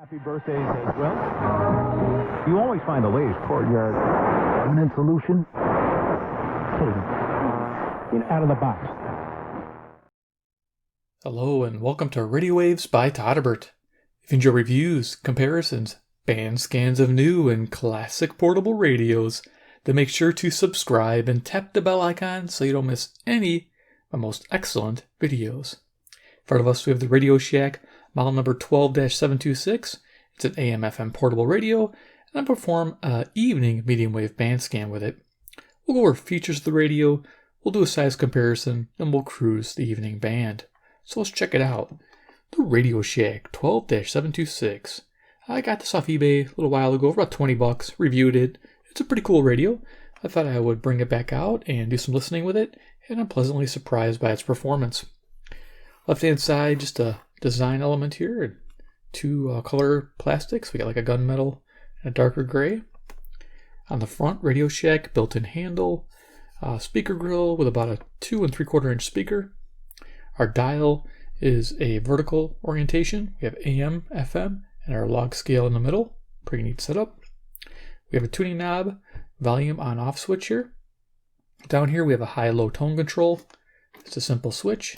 Happy birthdays as well. You always find the latest courtyard permanent solution. Out of the box. Hello and welcome to Radio Waves by Todderbert. If you enjoy reviews, comparisons, band scans of new and classic portable radios, then make sure to subscribe and tap the bell icon so you don't miss any of my most excellent videos. In front of us we have the Radio Shack model number 12-726. It's an AM/FM portable radio, and I perform an evening medium wave band scan with it. We'll go over features of the radio, we'll do a size comparison, and we'll cruise the evening band. So let's check it out. The Radio Shack 12-726. I got this off eBay a little while ago for about 20 bucks, reviewed it. It's a pretty cool radio. I thought I would bring it back out and do some listening with it, and I'm pleasantly surprised by its performance. Left hand side, just a design element here, and two color plastics. We got like a gunmetal and a darker gray. On the front, Radio Shack built-in handle, speaker grill with about a 2 3/4 inch speaker. Our dial is a vertical orientation. We have AM, FM, and our log scale in the middle. Pretty neat setup. We have a tuning knob, volume on-off switch here. Down here we have a high-low tone control. It's a simple switch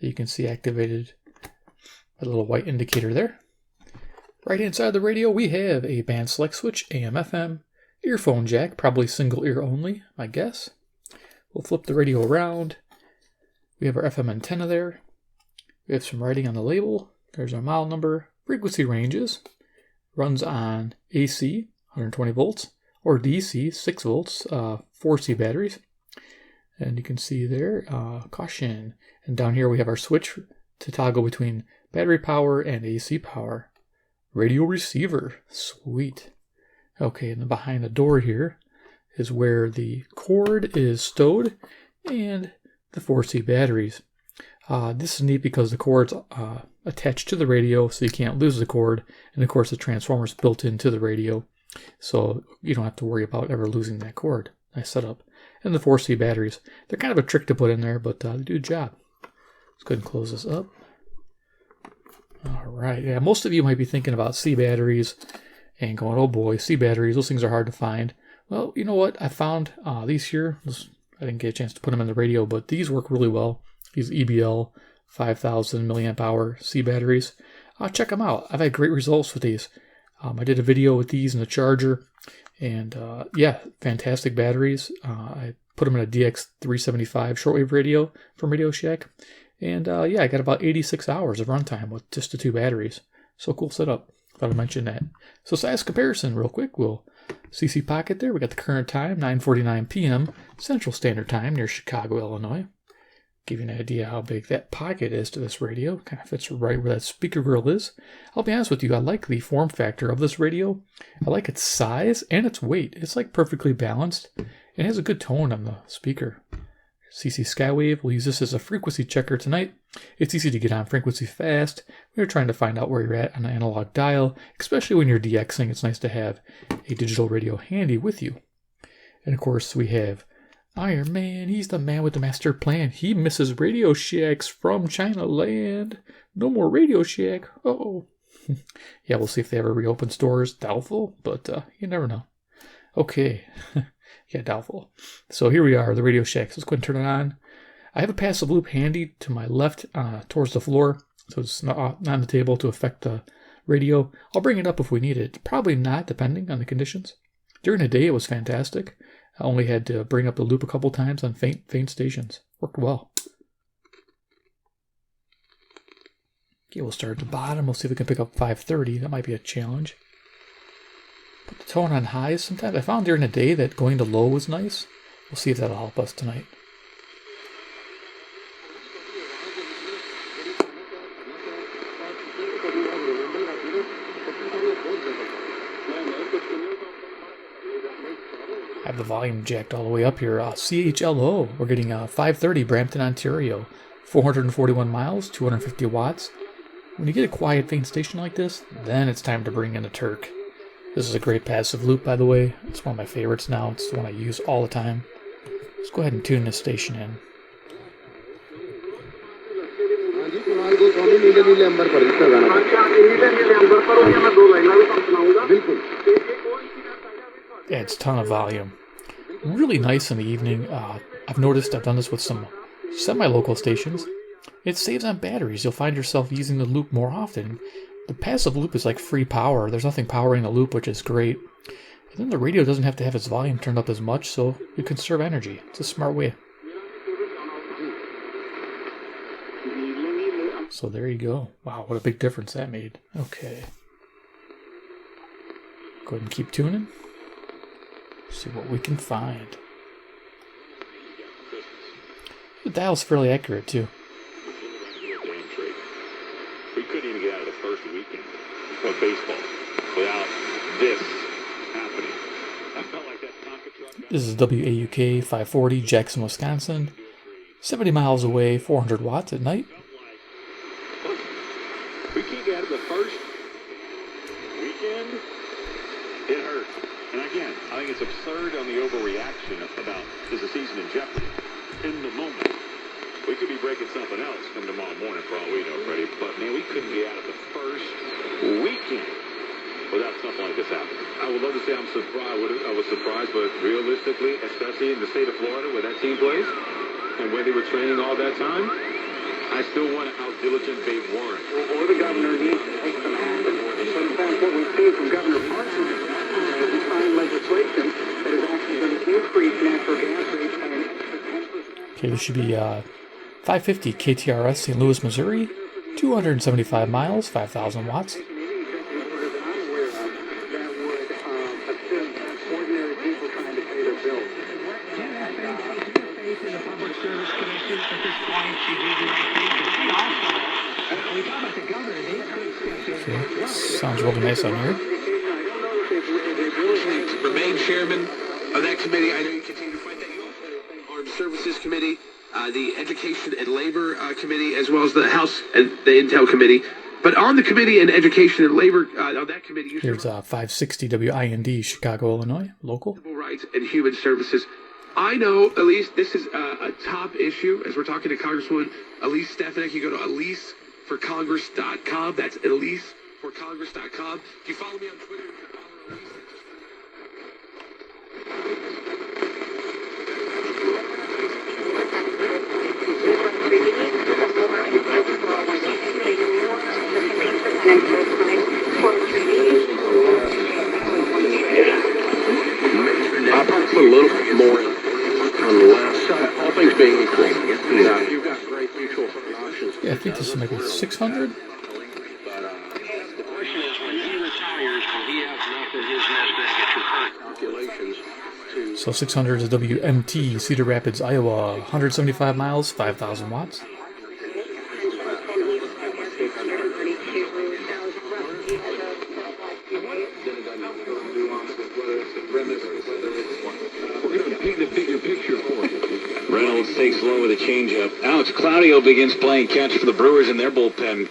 that you can see activated by the little white indicator there. Right hand side of the radio we have a band select switch, AM, FM, earphone jack, probably single ear only, my guess. We'll flip the radio around. We have our FM antenna there. We have some writing on the label. There's our model number. Frequency ranges. Runs on AC, 120 volts, or DC, 6 volts, 4C batteries. And you can see there, caution. And down here we have our switch to toggle between battery power and AC power. Radio receiver, sweet. Okay, and then behind the door here is where the cord is stowed and the 4C batteries. This is neat because the cord's attached to the radio, so you can't lose the cord. And of course the transformer's built into the radio, so you don't have to worry about ever losing that cord. Nice setup. And the 4C batteries. They're kind of a trick to put in there, but they do a job. Let's go ahead and close this up. Alright, yeah, most of you might be thinking about C batteries and going, oh boy, C batteries, those things are hard to find. Well, you know what? I found these here. I didn't get a chance to put them in the radio, but these work really well. These EBL 5000 milliamp hour C batteries. Check them out. I've had great results with these. I did a video with these and the charger, and yeah, fantastic batteries. I put them in a DX375 shortwave radio from Radio Shack, and yeah, I got about 86 hours of runtime with just the two batteries. So cool setup. Thought I'd mention that. So size comparison real quick. We'll CC pocket there. We got the current time, 9:49 p.m. Central Standard Time near Chicago, Illinois. Give you an idea how big that pocket is to this radio. Kind of fits right where that speaker grill is. I'll be honest with you, I like the form factor of this radio. I like its size and its weight. It's like perfectly balanced. It has a good tone on the speaker. CC Skywave, we'll use this as a frequency checker tonight. It's easy to get on frequency fast. We're trying to find out where you're at on an analog dial, especially when you're DXing. It's nice to have a digital radio handy with you. And of course, we have Iron Man. He's the man with the master plan. He misses Radio Shacks from China land. No more Radio Shack. Uh-oh. Yeah, we'll see if they ever reopen stores. Doubtful, but you never know. Okay. Yeah, doubtful. So here we are, the Radio Shack. So let's go ahead and turn it on. I have a passive loop handy to my left towards the floor, so it's not on the table to affect the radio. I'll bring it up if we need it. Probably not, depending on the conditions. During the day, it was fantastic. I only had to bring up the loop a couple times on faint stations. Worked well. Okay, we'll start at the bottom. We'll see if we can pick up 530. That might be a challenge. Put the tone on high sometimes. I found during the day that going to low was nice. We'll see if that'll help us tonight. I have the volume jacked all the way up here. CHLO, we're getting 530 Brampton, Ontario. 441 miles, 250 watts. When you get a quiet faint station like this, then it's time to bring in a Turk. This is a great passive loop, by the way. It's one of my favorites now. It's the one I use all the time. Let's go ahead and tune this station in. adds a ton of volume. Really nice in the evening. I've noticed, I've done this with some semi-local stations. It saves on batteries. You'll find yourself using the loop more often. The passive loop is like free power. There's nothing powering the loop, which is great. And then the radio doesn't have to have its volume turned up as much, so you conserve energy. It's a smart way. So there you go. Wow, what a big difference that made. Okay. Go ahead and keep tuning. See what we can find. The dial's fairly accurate, too. We couldn't even get out of the first weekend of baseball without this happening. I felt like that Tonka truck. This is WAUK 540, Jackson, Wisconsin. 70 miles away, 400 watts at night. We can't get out of the first weekend. It hurts. And again, I think it's absurd on the overreaction about is the season in jeopardy. In the moment, we could be breaking something else come tomorrow morning for all we know, Freddie. But man, we couldn't get out of the first weekend without something like this happening. I would love to say I'm surprised. I was surprised, but realistically, especially in the state of Florida where that team plays and where they were training all that time, I still wonder how diligent they weren't. Or the governor needs to take some action. Sometimes what we see from Governor Parsons is signed legislation that is actually going to increase natural gas rates by an extra 10%. Okay, this should be 550 KTRS, St. Louis, Missouri. 275 miles, 5,000 watts. Okay, sounds really nice on here. Remain chairman of that committee. I know you continue to fight that. You also Armed Services Committee, the Education and Labor Committee, as well as the House and the Intel Committee. But on the committee in Education and Labor, on that committee, you Here's 560 WIND, Chicago, Illinois, local. Civil Rights and Human Services. I know, Elise, this is a top issue. As we're talking to Congresswoman Elise Stefanik, you go to EliseForCongress.com. That's EliseForCongress.com. If you follow me on Twitter, you can follow Elise. I'll put a little more on the left side. All things being equal, you've got great mutual options. Yeah, I think this is maybe 600. The question is, when he retires, will he have enough in his nest egg at your current calculations to... So 600 is WMT, Cedar Rapids, Iowa. 175 miles, 5,000 watts. Paint the bigger picture for you. Reynolds takes low with a changeup. Alex Claudio begins playing catch for the Brewers in their bullpen.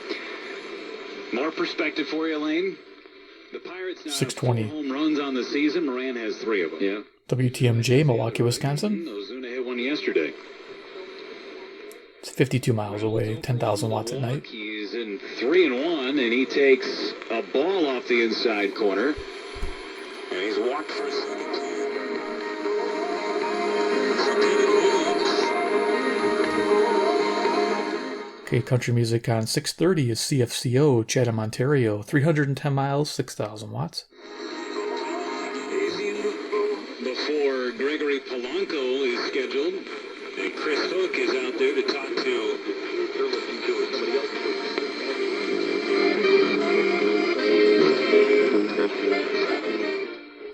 More perspective for you, Lane. The Pirates now 620. have 4 home runs on the season. Moran has 3 of them. Yeah. WTMJ, Milwaukee, Wisconsin. Ozuna hit one yesterday. It's 52 miles away, 10,000 watts at night. He's in 3-1, and he takes a ball off the inside corner. And he's walked for a Okay, country music on 630 is CFCO, Chatham, Ontario. 310 miles, 6,000 watts. Before Gregory Polanco is scheduled, and Chris Hook is out there to talk to.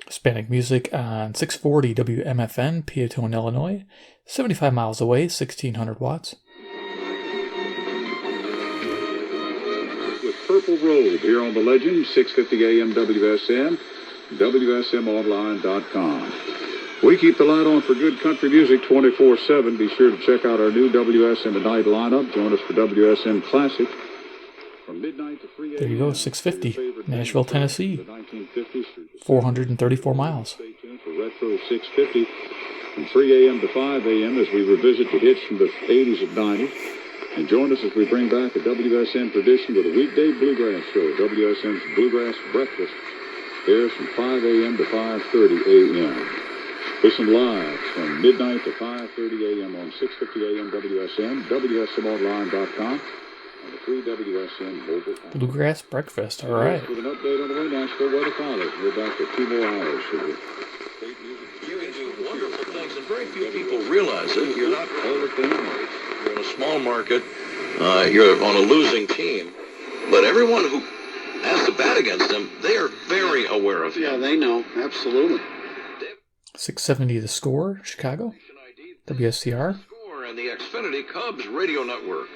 Hispanic music on 640 WMFN, Peatone, Illinois. 75 miles away, 1,600 watts. With Purple Robe here on The Legend, 650 AM WSM, WSMOnline.com. We keep the light on for good country music 24/7. Be sure to check out our new WSM at night lineup. Join us for WSM Classic from midnight to 3 a.m. There you go, 650, Nashville, Tennessee. 434 miles. Stay tuned for Retro 650 from 3 a.m. to 5 a.m. as we revisit the hits from the 80s and 90s. And join us as we bring back a WSM tradition with a weekday bluegrass show, WSM's Bluegrass Breakfast, airs from 5 a.m. to 5:30 a.m. Listen live from midnight to 5:30 a.m. on 650 AM WSN, WSNonline.com, and the free WSN mobile app. Bluegrass breakfast, all right. With an update on the way, Nashville weather follows. We're back for 2 more hours. You can do wonderful things, and very few people realize it. You're not overcoming. You're in a small market. You're on a losing team. But everyone who has to bat against them, they are very aware of him. Yeah, they know. Absolutely. 670 The Score, Chicago. WSCR. Score and the Xfinity Cubs radio network.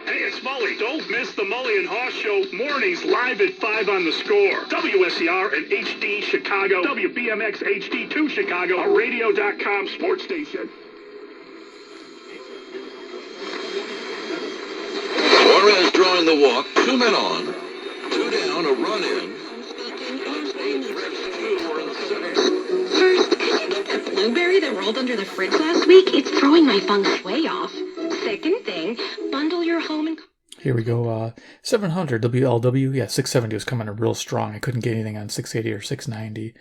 Hey, it's Mully. Don't miss the Mully and Haw Show mornings live at 5 on The Score. WSCR and HD Chicago. WBMX HD2 Chicago. A radio.com sports station. Suarez drawing the walk. 2 men on. 2 down, a run in. First, did you get that blueberry that rolled under the fridge last week? It's throwing my feng shui off. Second thing, bundle your home and... Here we go. 700 WLW. Yeah, 670 was coming in real strong. I couldn't get anything on 680 or 690.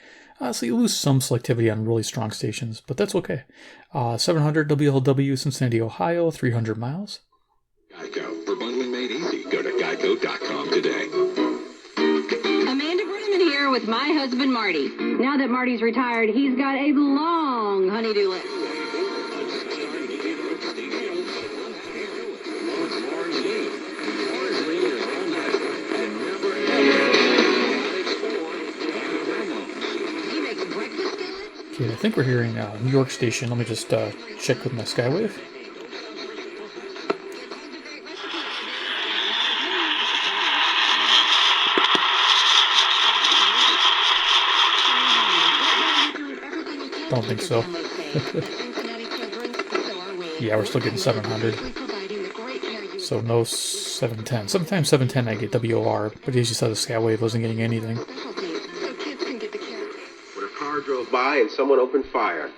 So you lose some selectivity on really strong stations, but that's okay. 700 WLW, Cincinnati, Ohio, 300 miles. Geico. For bundling made easy, go to geico.com today. Amanda Brenneman here with my husband, Marty. Now that Marty's retired, he's got a long honey-do list. Okay, I think we're hearing New York station. Let me just check with my Skywave. Don't think so. Yeah, we're still getting 700. So no 710. Sometimes 710 I get WOR, but as you saw, the Skywave wasn't getting anything. Drove by and someone opened fire.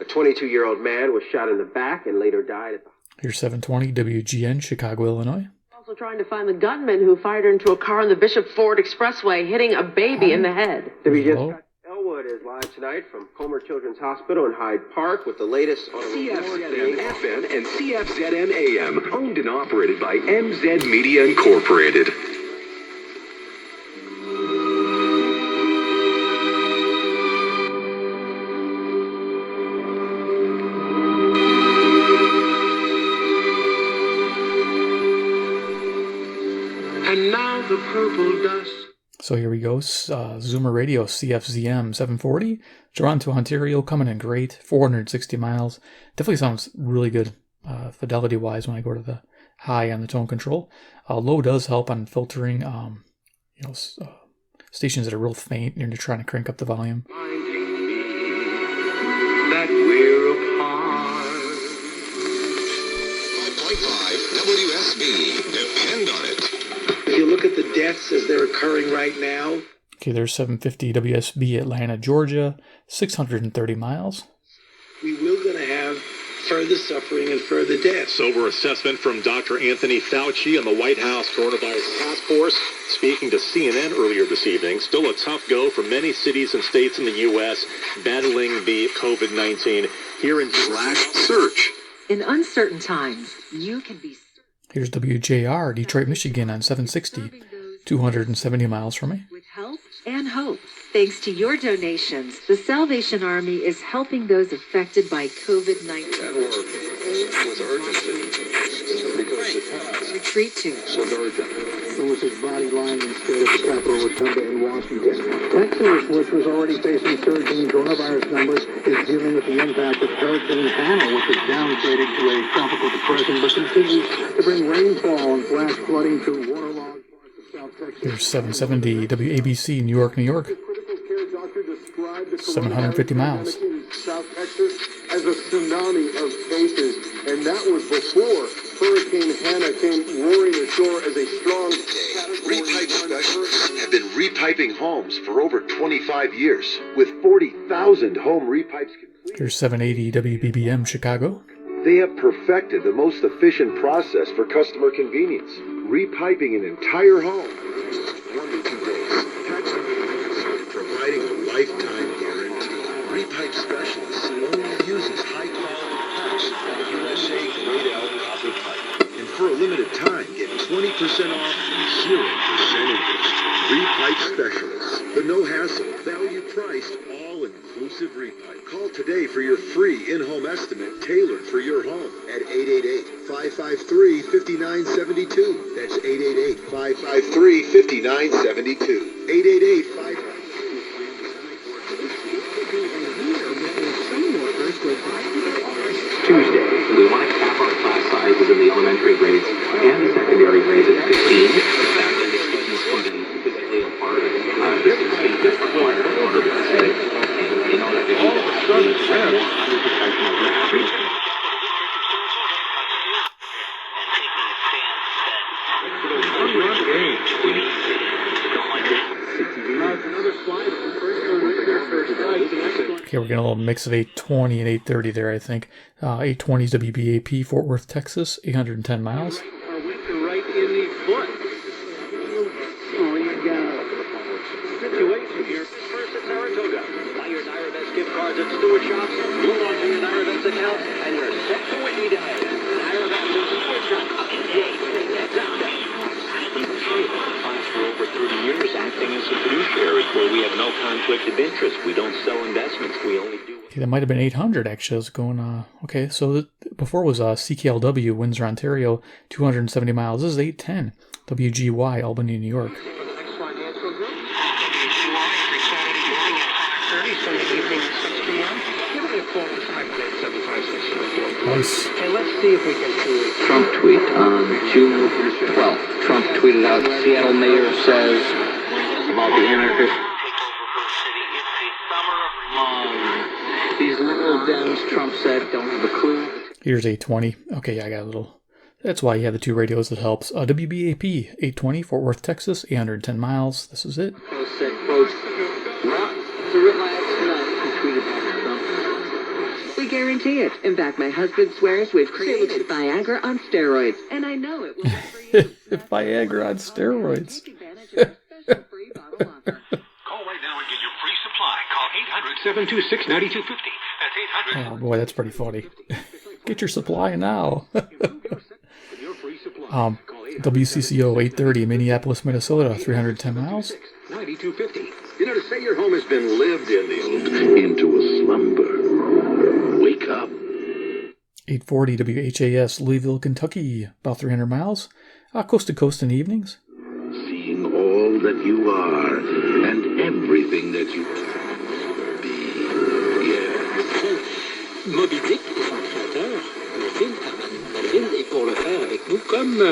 A 22-year-old man was shot in the back and later died at the... Here's 720 WGN, Chicago, Illinois. Also trying to find the gunman who fired into a car on the Bishop Ford Expressway, hitting a baby in the head. WGN Elwood is live tonight from Comer Children's Hospital in Hyde Park with the latest on CFZM FM and CFZM AM, owned and operated by MZ Media Incorporated. And now the purple dust. So here we go. Zoomer Radio CFZM 740. Toronto, Ontario, coming in great. 460 miles. Definitely sounds really good fidelity-wise when I go to the high on the tone control. Low does help on filtering stations that are real faint and you're trying to crank up the volume. That we're apart. 5.5 WSB. Depend on it. If you look at the deaths as they're occurring right now. Okay, there's 750 WSB, Atlanta, Georgia, 630 miles. We will going to have further suffering and further deaths. Sober assessment from Dr. Anthony Fauci and the White House Coronavirus Task Force. Speaking to CNN earlier this evening, still a tough go for many cities and states in the U.S. battling the COVID-19. Here in /search. In uncertain times, you can be... Here's WJR, Detroit, Michigan on 760, 270 miles from me. With help and hope. Thanks to your donations, the Salvation Army is helping those affected by COVID-19. That work with urgency because the task Retreat to was urgent. Lewis's body lying instead at the Capitol Rotunda in Washington. Texas, which was already facing surging coronavirus numbers, is dealing with the impact of Hurricane Hannah, which is downgraded to a tropical depression, but continues to bring rainfall and flash flooding to waterlogged parts of South Texas. Here's 770 WABC, New York, New York, 750 miles. South Texas as a tsunami of cases, and that was before Hurricane Hannah came roaring ashore as a strong... Repipe specialists have been repiping homes for over 25 years, with 40,000 home repipes completed. Here's 780 WBBM, Chicago. They have perfected the most efficient process for customer convenience, repiping an entire home. 1 to 2 days. Provide specialists. The no-hassle, value-priced, all-inclusive repipe. Call today for your free in-home estimate tailored for your home at 888-553-5972. That's 888-553-5972. 888-553. Tuesday, we want to cap our class sizes in the elementary grades and the secondary grades at 15. The students can be physically apart. Distancing is required in order to stay. And in order to do that, we need to have 100 professionals in every Okay, we're getting a little mix of 820 and 830 there, I think. 820 is WBAP, Fort Worth, Texas, 810 miles. Right in the foot. Oh, you got a situation here. First at Saratoga. Buy your NyraVest gift cards at Stewart Shops. Move on to your NyraVest account, and you're set for what you die. NyraVest and Stewart Shops. For over 30 years, acting as a fiduciary, where we have no conflict of interest. We don't sell investments. We only do. Okay, that might have been 800 actually. I was going, okay, so before was CKLW, Windsor, Ontario, 270 miles. This is 810. WGY, Albany, New York. Nice. Okay, let's see if we can see Trump tweet on June 12th. Trump tweeted out, Seattle mayor says about the anarchist. These liberal Dems, Trump said, don't have a clue. Here's 820. Okay, yeah, I got a little. That's why you have the two radios that helps. WBAP, 820, Fort Worth, Texas, 810 miles. This is it. Said, quote, well, it's a real last night, he tweeted back to Trump. We guarantee it. In fact, my husband swears we've created Viagra on steroids, and I know it will work for you. Viagra on steroids. Call right now and get your free supply. Call 800-726-9250. That's 800. Oh boy, that's pretty funny. Get your supply now. WCCO 830, Minneapolis, Minnesota, 310 miles. 9250. You know, to say your home has been lived into a slumber. Wake up. 840 WHAS, Louisville, Kentucky, about 300 miles. Coast to coast in the evenings. Seeing all that you are and everything that you be. Yeah. Moby Dick est son créateur. Le film Herman Melville est pour le faire avec nous comme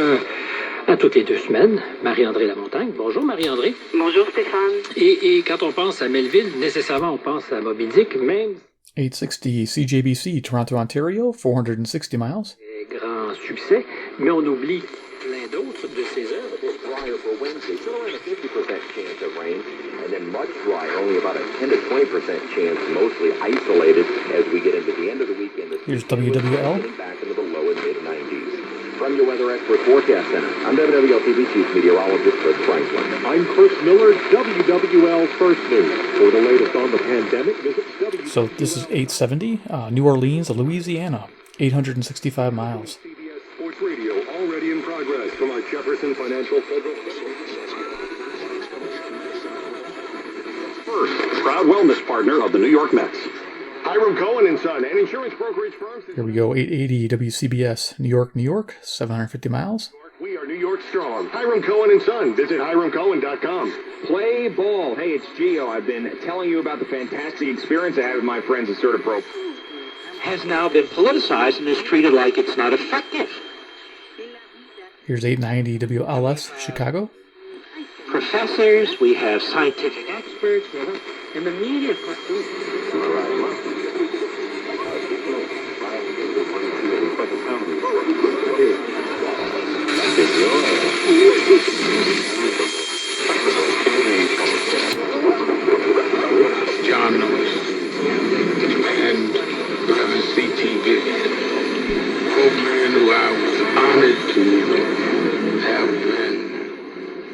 à toutes les 2 semaines. Marie-André Lamontagne. Bonjour Marie-André. Bonjour Stéphane. Et quand on pense à Melville, nécessairement on pense à Moby Dick, même. 860 CJBC, Toronto, Ontario, 460 miles. Grand succès, mais on oublie plein d'autres de ses œuvres. Drier for Wednesday, still around a 50% chance of rain, and then much drier, only about a 10 to 20% chance, mostly isolated as we get into the end of the weekend. Here's WWL. Back into the low and mid-90s. From your Weather Expert Forecast Center, I'm WWL TV Chief Meteorologist Chris Franklin. I'm Chris Miller, WWL First News. For the latest on the pandemic, visit So this is 870, New Orleans, Louisiana, 865 miles. CBS Sports Radio, already in progress from our Jefferson Financial Federal. First, proud wellness partner of the New York Mets. Hiram Cohen and Son, an insurance brokerage firm. Here we go, 880 WCBS, New York, 750 miles. We are New York strong. Hiram Cohen and Son. Visit hiramcohen.com. Play ball. Hey, it's Gio. I've been telling you about the fantastic experience I had with my friends at CertaPro. Has now been politicized and is treated like it's not effective. Here's 890 WLS, Chicago. Professors, we have scientific experts, and the media. John Lewis and CTV, both men who I was honored to have been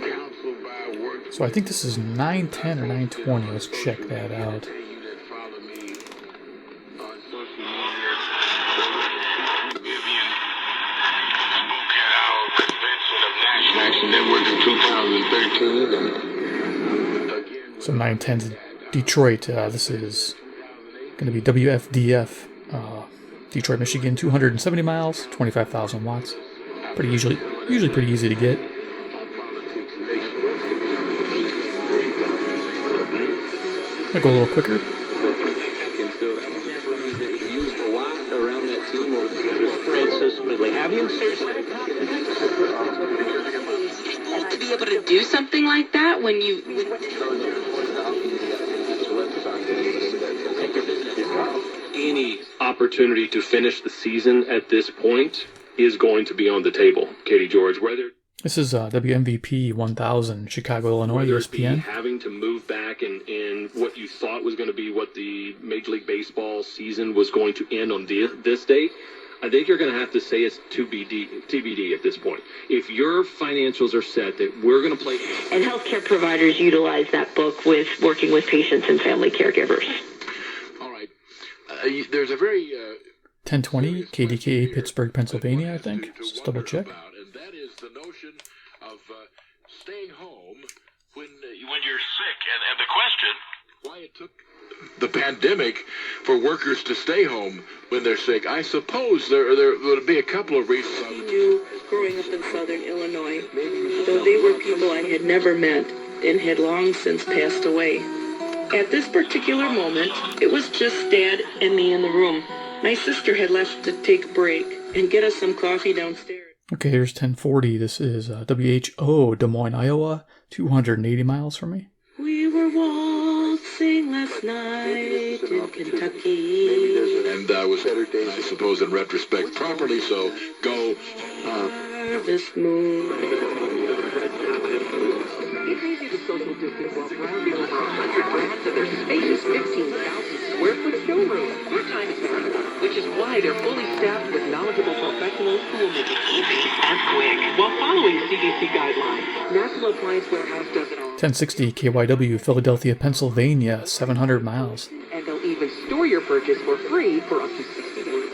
counseled by work. So I think this is 910 or 920. Let's check that out. National Network in 2013, and So 910's Detroit. This is going to be WFDF. Detroit, Michigan, 270 miles, 25,000 watts. Usually pretty easy to get. I'll go a little quicker. Used a lot around that team so smoothly. Have you? To be able to do something like that when you... Any opportunity to finish the season at this point is going to be on the table, Katie George. Whether this is WMVP 1000, Chicago, Illinois, ESPN. Having to move back in what you thought was going to be what the Major League Baseball season was going to end on this date, I think you're going to have to say it's TBD at this point. If your financials are set that we're going to play... And healthcare providers utilize that book with working with patients and family caregivers. All right. There's a very... 1020, KDKA, Pittsburgh, Pennsylvania, I think. Just double check. And that is the notion of staying home when you're sick. And the question, why it took the pandemic for workers to stay home when they're sick. I suppose there would be a couple of reasons. I knew growing up in southern Illinois, though they were people I had never met and had long since passed away. At this particular moment, it was just Dad and me in the room. My sister had left to take a break and get us some coffee downstairs. Okay, here's 1040. This is WHO, Des Moines, Iowa, 280 miles from me. We were waltzing last night in Kentucky. And was, I suppose, in retrospect, properly so. Go. Harvest moon. It's easy to social distance while browsing over 100 brands of their spacious 15,000 square foot showroom. Your time is valuable, which is why they're fully staffed with knowledgeable professionals who will make it easy and quick while following CDC guidelines. National Appliance Warehouse does it all. 1060 KYW, Philadelphia, Pennsylvania, 700 miles. And they'll even store your purchase for free for up to 60 days.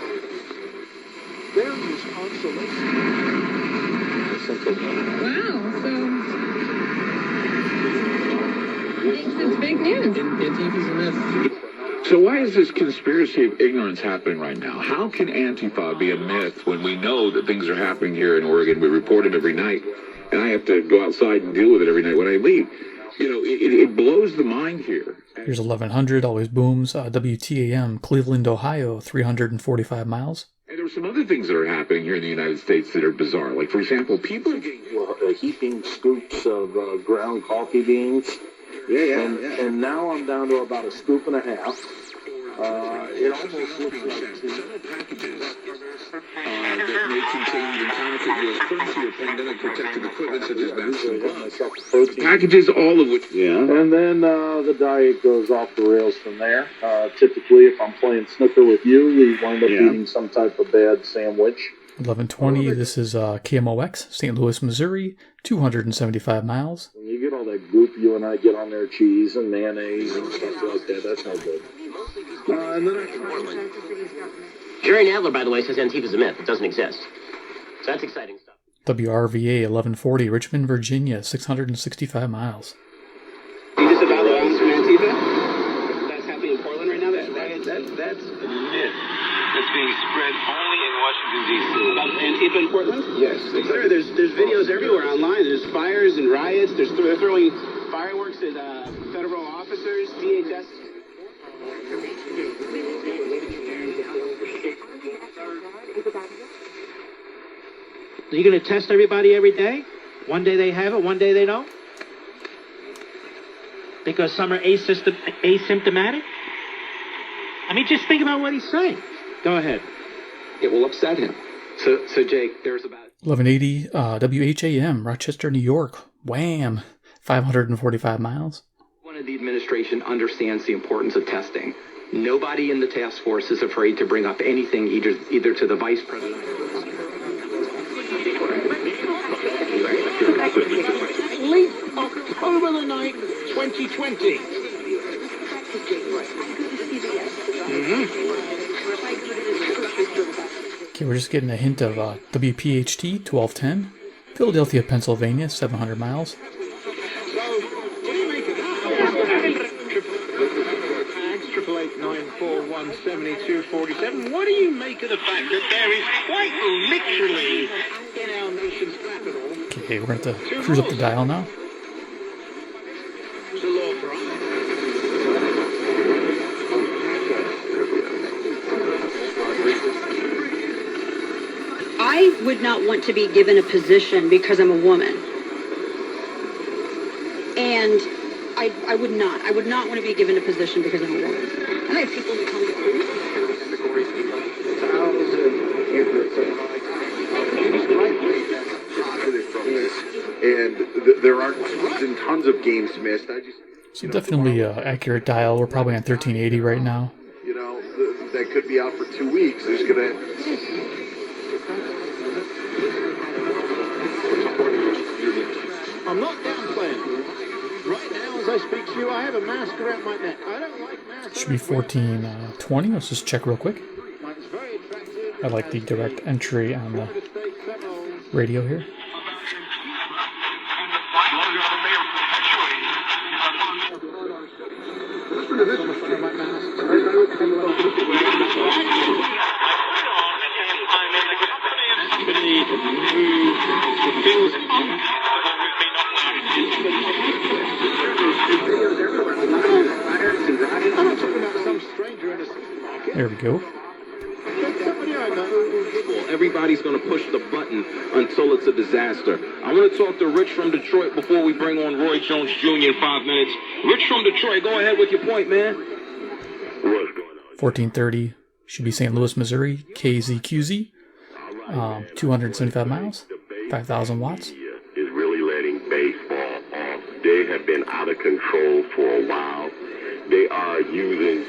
There is consolation. Wow, so it's big news. So why is this conspiracy of ignorance happening right now? How can Antifa be a myth when we know that things are happening here in Oregon? We report it every night, and I have to go outside and deal with it every night when I leave. You know, it blows the mind here. Here's 1100, always booms. WTAM, Cleveland, Ohio, 345 miles. And there are some other things that are happening here in the United States that are bizarre. Like, for example, people are getting heaping scoops of ground coffee beans. And now I'm down to about a scoop and a half. It almost looks like several packages that may contain counterfeit U.S. currency or pandemic-protected equipment such as masks and gloves. Packages, all of which... Yeah. And then the diet goes off the rails from there. Typically, if I'm playing snooker with you, we wind up eating some type of bad sandwich. 1120, this is KMOX, St. Louis, Missouri, 275 miles. When you get all that goop you and I get on there, cheese and mayonnaise and stuff like that, that's no good. And then Jerry Nadler, by the way, says Antifa's a myth. It doesn't exist. So that's exciting stuff. WRVA 1140, Richmond, Virginia, 665 miles. You just about to ask from Antifa? That's happening in Portland right now? That's a myth that's being spread only in Washington, D.C. About Antifa in Portland? Yes. Sure, there's videos everywhere online. There's fires and riots. They're throwing fireworks at federal officers, DHS. Are you going to test everybody every day? One day they have it, one day they don't? Because some are asymptomatic? I mean, just think about what he's saying. Go ahead. It will upset him. So Jake, there's about... 1180, WHAM, Rochester, New York. Wham! 545 miles. One of the administration understands the importance of testing. Nobody in the task force is afraid to bring up anything either to the vice president. Late October the 9th, 2020. Okay, we're just getting a hint of WPHT 1210, Philadelphia, Pennsylvania, 700 miles. 172.47. What do you make of the fact that there is quite literally in our nation's capital? Okay, we're going to have to cruise up the dial now. I would not want to be given a position because I'm a woman. And I would not. I would not want to be given a position because I'm a woman. And I have people who come to and there are tons and tons of games missed. So definitely accurate dial. We're probably on 1380 right now. You know, that could be out for 2 weeks. There's gonna. I'm not downplaying. Right now, as I speak to you, I have a mask around my neck. I don't like masks. Should be 1420. Let's just check real quick. I like the direct entry on the radio here. There we go. Everybody's going to push the button until it's a disaster. I want to talk to Rich from Detroit before we bring on Roy Jones Jr. in 5 minutes. Rich from Detroit, go ahead with your point, man. 1430 should be St. Louis, Missouri. KZQZ. 275 miles. 5,000 watts. Is really letting baseball off. They have been out of control for a while. They are using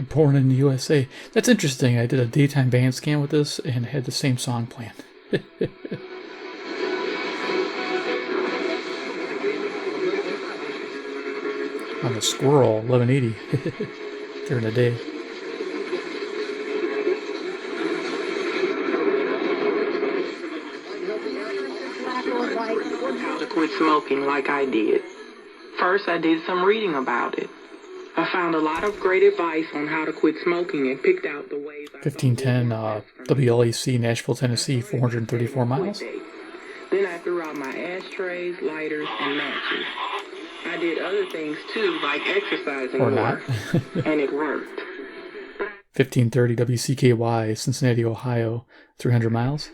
Born in the USA. That's interesting. I did a daytime band scan with this and had the same song playing. On the Squirrel 1180 during the day. To quit smoking like I did. First, I did some reading about it. I found a lot of great advice on how to quit smoking and picked out the ways. 1510 WLAC, Nashville, Tennessee, 434 miles. Then I threw out my ashtrays, lighters, and matches. I did other things too, like exercising Or more, not. and it worked. 1530 WCKY, Cincinnati, Ohio, 300 miles.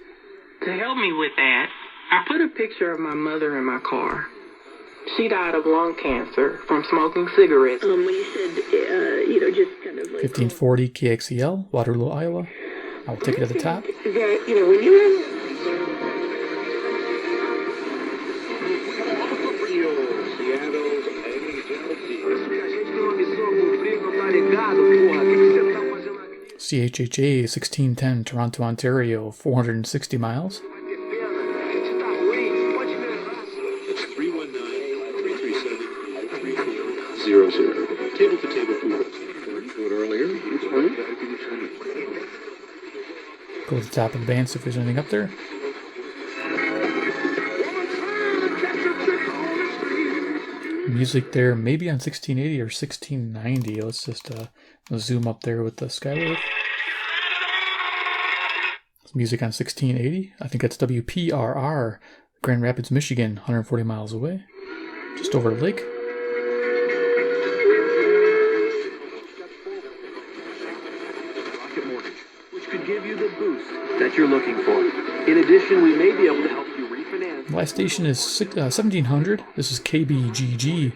To help me with that, I put a picture of my mother in my car. She died of lung cancer from smoking cigarettes. When you said, just kind of like 1540 KXEL, Waterloo, Iowa. I'll take it at the top. that, when you're CHHA 1610 Toronto, Ontario, 460 miles. It's 319-337-3000. Table to table food. Do it earlier. Go to the top of the band, see if there's anything up there. Music there, maybe on 1680 or 1690. Let's just zoom up there with the Skywave. Music on 1680. I think that's WPRR, Grand Rapids, Michigan, 140 miles away. Just over the lake. Rocket Mortgage, which could give you the boost that you're looking for. In addition, we may be able to help you refinance. The last station is 1700. This is KBGG,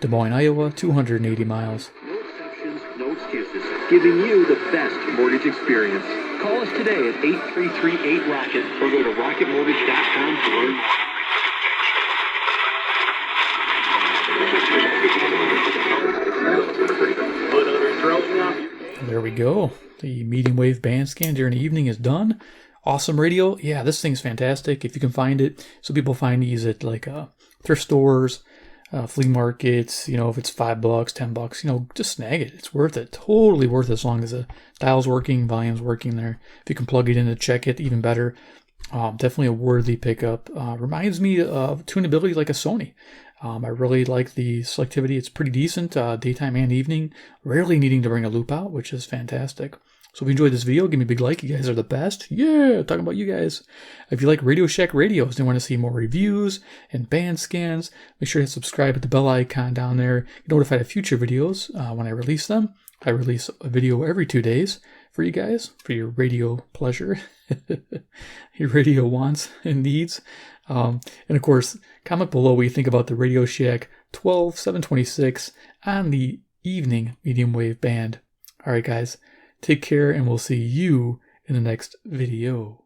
Des Moines, Iowa, 280 miles. No exceptions, no excuses. Giving you the best mortgage experience. Call us today at 8338-ROCKET or go to rocketmortgage.com to learn more. There we go. The medium wave band scan during the evening is done. Awesome radio. Yeah, this thing's fantastic. If you can find it. So people find these at like thrift stores, flea markets, if it's $5, $10, just snag it. It's worth it. Totally worth it as long as the dial's working, volume's working there. If you can plug it in to check it, even better. Definitely a worthy pickup. Reminds me of tunability like a Sony. I really like the selectivity. It's pretty decent, daytime and evening, rarely needing to bring a loop out, which is fantastic. So if you enjoyed this video, give me a big like. You guys are the best. Yeah, talking about you guys. If you like Radio Shack radios and want to see more reviews and band scans, make sure to subscribe with the bell icon down there. Get notified of future videos when I release them. I release a video every 2 days for you guys, for your radio pleasure, your radio wants and needs. And of course, comment below what you think about the Radio Shack 12726 on the evening medium wave band. All right, guys. Take care, and we'll see you in the next video.